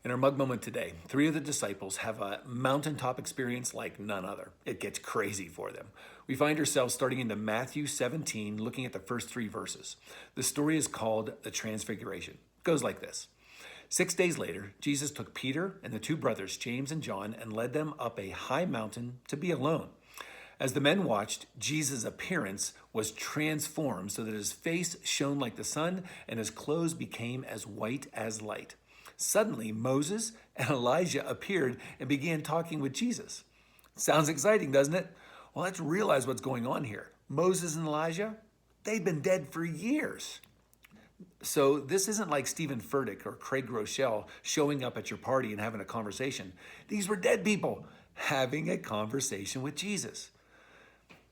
In our mug moment today, three of the disciples have a mountaintop experience like none other. It gets crazy for them. We find ourselves starting into Matthew 17, looking at the first three verses. The story is called the Transfiguration. It goes like this. 6 days later, Jesus took Peter and the two brothers, James and John, and led them up a high mountain to be alone. As the men watched, Jesus' appearance was transformed so that his face shone like the sun and his clothes became as white as light. Suddenly, Moses and Elijah appeared and began talking with Jesus. Sounds exciting, doesn't it? Well, let's realize what's going on here. Moses and Elijah, they'd been dead for years. So this isn't like Stephen Furtick or Craig Rochelle showing up at your party and having a conversation. These were dead people having a conversation with Jesus.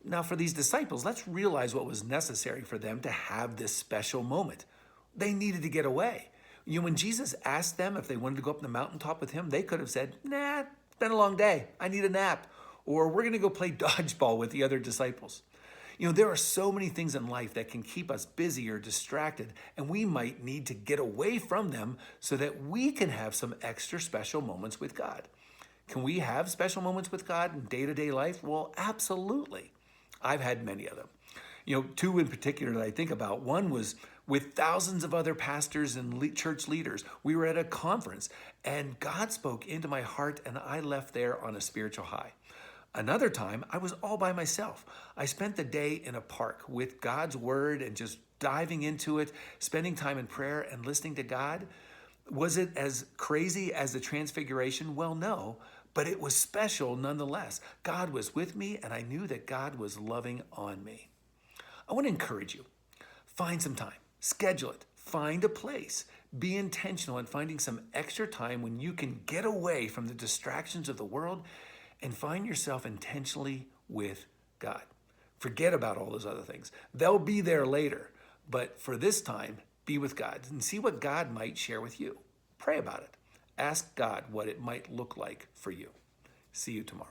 Now, for these disciples, let's realize what was necessary for them to have this special moment. They needed to get away. When Jesus asked them if they wanted to go up the mountaintop with him, they could have said, nah, it's been a long day. I need a nap. Or we're going to go play dodgeball with the other disciples. There are so many things in life that can keep us busy or distracted, and we might need to get away from them so that we can have some extra special moments with God. Can we have special moments with God in day-to-day life? Well, absolutely. I've had many of them. Two in particular that I think about. One was with thousands of other pastors and church leaders. We were at a conference and God spoke into my heart and I left there on a spiritual high. Another time, I was all by myself. I spent the day in a park with God's word and just diving into it, spending time in prayer and listening to God. Was it as crazy as the Transfiguration? Well, no, but it was special nonetheless. God was with me and I knew that God was loving on me. I want to encourage you. Find some time. Schedule it. Find a place. Be intentional in finding some extra time when you can get away from the distractions of the world and find yourself intentionally with God. Forget about all those other things. They'll be there later. But for this time, be with God and see what God might share with you. Pray about it. Ask God what it might look like for you. See you tomorrow.